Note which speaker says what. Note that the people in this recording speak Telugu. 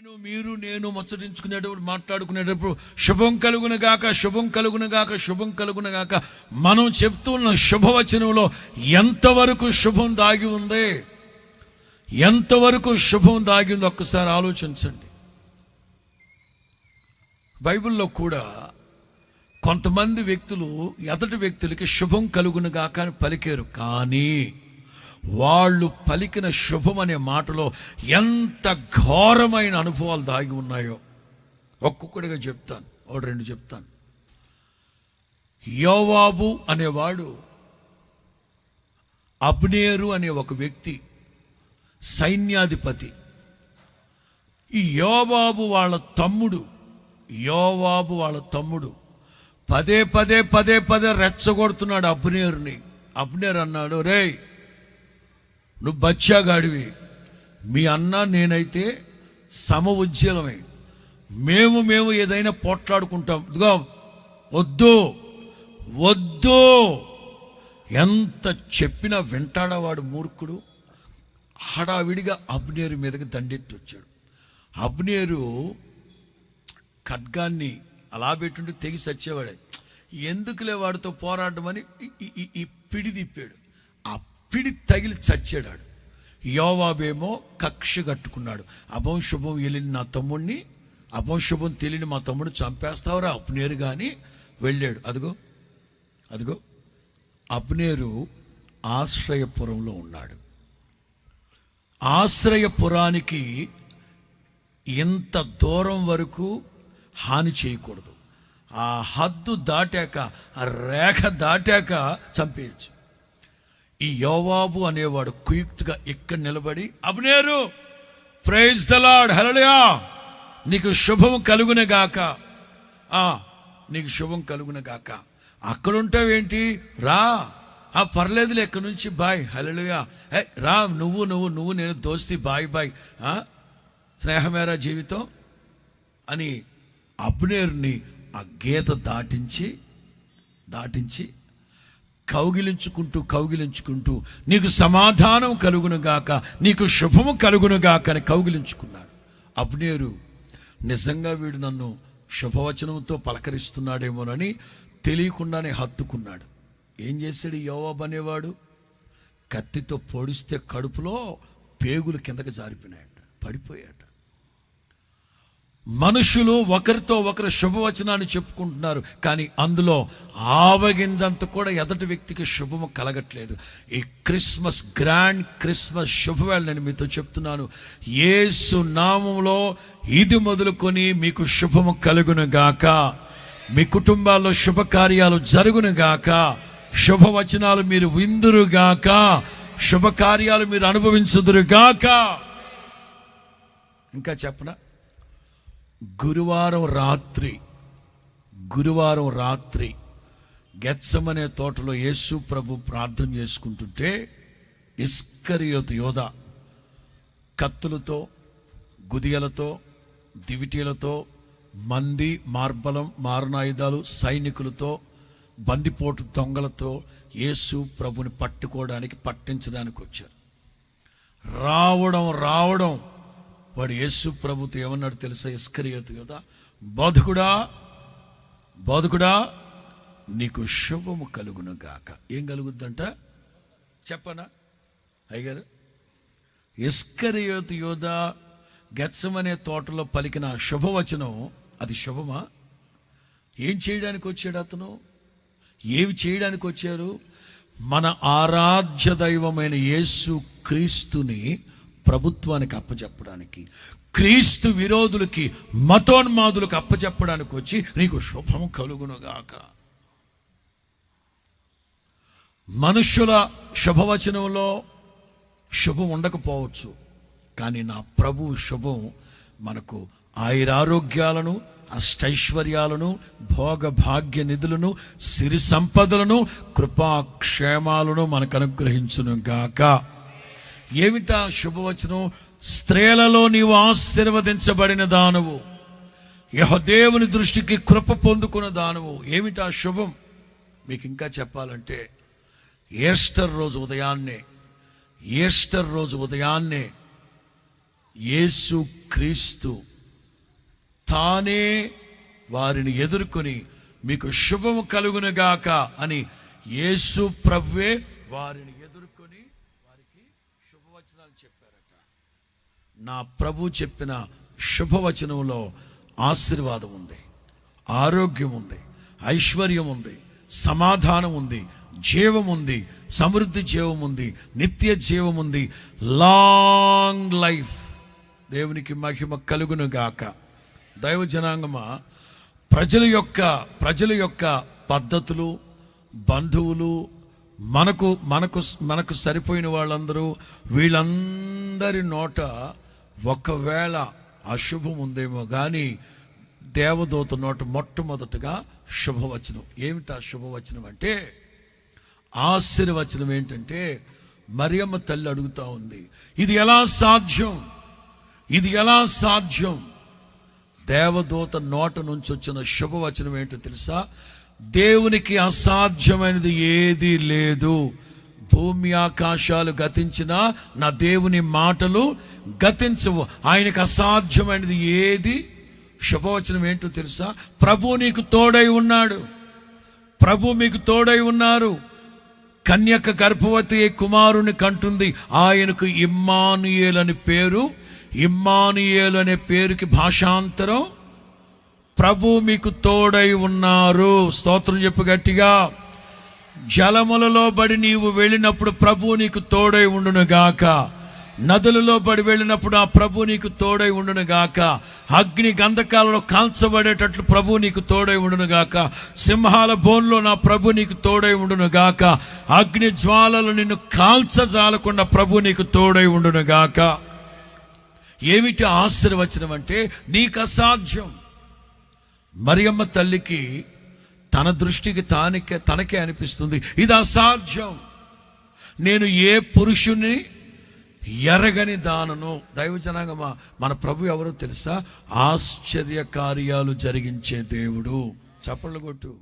Speaker 1: నేను ముచ్చటించుకునేటప్పుడు మాట్లాడుకునేటప్పుడు శుభం కలుగును గాక, శుభం కలుగును గాక, శుభం కలుగును గాక. మనం చెప్తున్న శుభవచనంలో ఎంతవరకు శుభం దాగి ఉంది, ఎంతవరకు శుభం దాగి ఉంది ఒక్కసారి ఆలోచించండి. బైబిల్లో కూడా కొంతమంది వ్యక్తులు ఎదటి వ్యక్తులకి శుభం కలుగును గాక అని పలికారు, కానీ వాళ్ళు పలికిన శుభం అనే మాటలో ఎంత ఘోరమైన అనుభవాలు దాగి ఉన్నాయో ఒక్కొక్కడిగా చెప్తాను, ఒకటి రెండు చెప్తాను. యోవాబు అనేవాడు, అబ్నేరు అనే ఒక వ్యక్తి సైన్యాధిపతి. ఈ యోవాబు వాళ్ళ తమ్ముడు పదే పదే రెచ్చగొడుతున్నాడు అబ్నేరుని. అబ్నేరు అన్నాడు, రేయ్ నువ్వు బచ్చాగాడివి, మీ అన్న నేనైతే సమ ఉజ్జలమే, మేము ఏదైనా పోట్లాడుకుంటాం, ఇదిగో వద్దు. ఎంత చెప్పినా వింటాడవాడు మూర్ఖుడు. హడావిడిగా అబ్నేరు మీదకి దండెత్తి వచ్చాడు. అబ్నేరు ఖడ్గాన్ని అలా పెట్టుంటే తెగి సచ్చేవాడే. ఎందుకులే వాడితో పోరాడమని ఈ పిడి తిప్పాడు. ఆ పిడి తగిలి చచ్చాడు. యోవాబేమో కక్ష కట్టుకున్నాడు. అభం శుభం వెళ్ళిన నా తమ్ముడిని, అభం శుభం తెలియని మా తమ్ముడు చంపేస్తావురా అబ్నేరు కానీ వెళ్ళాడు. అదిగో అబ్నేరు ఆశ్రయపురంలో ఉన్నాడు. ఆశ్రయపురానికి ఇంత దూరం వరకు హాని చేయకూడదు. ఆ హద్దు దాటాక, ఆ రేఖ దాటాక చంపేయచ్చు. ఈ యోవాబు అనేవాడు కుయుక్తిగా ఇక్కడ నిలబడి, అబ్నేరు ప్రైజ్ ద లార్డ్, హల్లెలూయా, నీకు శుభం కలుగునే గాక, నీకు శుభం కలుగునే గాక. అక్కడుంటావేంటి, రా, పర్లేదులే, ఎక్కడి నుంచి బాయ్, హల్లెలూయా, రా, నువ్వు నేను దోస్తి, బాయ్, స్నేహమేరా జీవితం అని అబ్నేరుని ఆ గీత దాటించి కౌగిలించుకుంటూ నీకు సమాధానం కలుగును గాక, నీకు శుభము కలుగును గాక అని కౌగిలించుకున్నాడు. అబ్నేరు నిజంగా వీడు నన్ను శుభవచనంతో పలకరిస్తున్నాడేమోనని తెలియకుండానే హత్తుకున్నాడు. ఏం చేశాడు యోవాబు అనేవాడు, కత్తితో పొడిస్తే కడుపులో పేగులు కిందకి జారిపోయినాయట, పడిపోయాట. మనుషులు ఒకరితో ఒకరు శుభవచనాన్ని చెప్పుకుంటున్నారు, కానీ అందులో ఆవగింజంత కూడా ఎదటి వ్యక్తికి శుభము కలగట్లేదు. ఈ క్రిస్మస్, గ్రాండ్ క్రిస్మస్ శుభవేళ నేను మీతో చెప్తున్నాను, యేసు నామములో ఇది మొదలుకొని మీకు శుభము కలుగును గాక, మీ కుటుంబాల్లో శుభకార్యాలు జరుగును గాక, శుభవచనాలు మీరు విందురు గాక, శుభకార్యాలు మీరు అనుభవించుదురు గాక. ఇంకా చెప్పనా, గురువారం రాత్రి గెత్సెమనే తోటలో యేసు ప్రభు ప్రార్థన చేసుకుంటుంటే ఇస్కరియోతు యోధ కత్తులతో, గుదియలతో, దివిటీలతో, మంది, మార్బలం, మారణాయుధాలు, సైనికులతో, బందిపోటు దొంగలతో యేసు ప్రభుని పట్టించడానికి వచ్చారు. రావడం వాడు యేసు ప్రభుతో ఏమన్నాడు తెలుసా? ఇస్కరియోతు యోధ, బోధకుడా నీకు శుభము కలుగును గాక. ఏం కలుగుద్దంట చెప్పనా అయ్యగారు? ఇస్కరియోతు యోధ గెత్సెమనే తోటలో పలికిన శుభవచనం, అది శుభమా? ఏం చేయడానికి వచ్చాడు అతను? ఏవి చేయడానికి వచ్చారు? మన ఆరాధ్య దైవమైన యేసు క్రీస్తుని ప్రభుత్వానికి అప్పచెప్పడానికి, క్రీస్తు విరోధులకి, మతోన్మాదులకు అప్పచెప్పడానికి వచ్చి నీకు శుభము కలుగునుగాక. మనుషుల శుభవచనంలో శుభం ఉండకపోవచ్చు, కానీ నా ప్రభు శుభం మనకు ఆయురారోగ్యాలను, అష్టైశ్వర్యాలను, భోగభాగ్య నిధులను, సిరి సంపదలను, కృపాక్షేమాలను మనకు అనుగ్రహించును గాక. ఏమిటా శుభవచనం? స్త్రీలలో నీవు ఆశీర్వదించబడిన దానవు, యెహోవాదేవుని దృష్టికి కృప పొందుకున్న దానవు. ఏమిటా శుభం? మీకు ఇంకా చెప్పాలంటే ఈస్టర్ రోజు ఉదయాన్నే యేసు క్రీస్తు తానే వారిని ఎదుర్కొని మీకు శుభము కలుగునుగాక అని యేసు ప్రభువే వారిని ఎదుర్కొని వారికి శుభవచనాలు చెప్పారట. నా ప్రభు చెప్పిన శుభవచనంలో ఆశీర్వాదం ఉంది, ఆరోగ్యం ఉంది, ఐశ్వర్యం ఉంది, సమాధానం ఉంది, జీవం ఉంది, సమృద్ధి జీవం ఉంది, నిత్య జీవం ఉంది, లాంగ్ లైఫ్. దేవునికి మహిమ కలుగును గాక. దైవ జనాంగమా, ప్రజల యొక్క పద్ధతులు, బంధువులు, మనకు సరిపోయిన వాళ్ళందరూ, వీళ్ళందరి నోట ఒకవేళ అశుభం ఉందేమో కానీ దేవదూత నోట మొట్టమొదటగా శుభవచనం. ఏమిటి ఆ శుభవచనం అంటే, ఆశీర్వచనం ఏంటంటే, మరియమ్మ తల్లి అడుగుతా ఉంది, ఇది ఎలా సాధ్యం, ఇది ఎలా సాధ్యం? దేవదూత నోట నుంచి వచ్చిన శుభవచనం ఏంటో తెలుసా? దేవునికి అసాధ్యమైనది ఏదీ లేదు. భూమి ఆకాశాలు గతించినా నా దేవుని మాటలు గతించవు. ఆయనకు అసాధ్యమైనది ఏది? శుభవచనం ఏంటో తెలుసా? ప్రభు నీకు తోడై ఉన్నాడు, ప్రభు మీకు తోడై ఉన్నారు. కన్యక గర్భవతి కుమారుని కంటుంది, ఆయనకు ఇమ్మానుయేల్ అని పేరు. ఇమ్మానుయేల్ అనే పేరుకి భాషాంతరం ప్రభు మీకు తోడై ఉన్నారు. స్తోత్రం చెప్పు గట్టిగా. జలములలో బడి నీవు వెళ్ళినప్పుడు ప్రభు నీకు తోడై ఉండును గాక. నదులలో బడి వెళ్ళినప్పుడు ఆ ప్రభు నీకు తోడై ఉండును గాక. అగ్ని గంధకాలలో కాల్చబడేటట్లు ప్రభు నీకు తోడై ఉండును గాక. సింహాల బోన్లో నా ప్రభు నీకు తోడై ఉండును గాక. అగ్ని జ్వాలలు నిన్ను కాల్చజాలకుండా ప్రభు నీకు తోడై ఉండును గాక. ఏమిటి ఆశీర్వచనం అంటే, నీకు అసాధ్యం. మరియమ్మ తల్లికి తన దృష్టికి తనకే అనిపిస్తుంది, ఇది అసాధ్యం, నేను ఏ పురుషుని ఎరగని దానను. దైవజనాంగమా, మన ప్రభు ఎవరో తెలుసా? ఆశ్చర్య కార్యాలు జరిగించే దేవుడు. చప్పట్లు కొట్టు.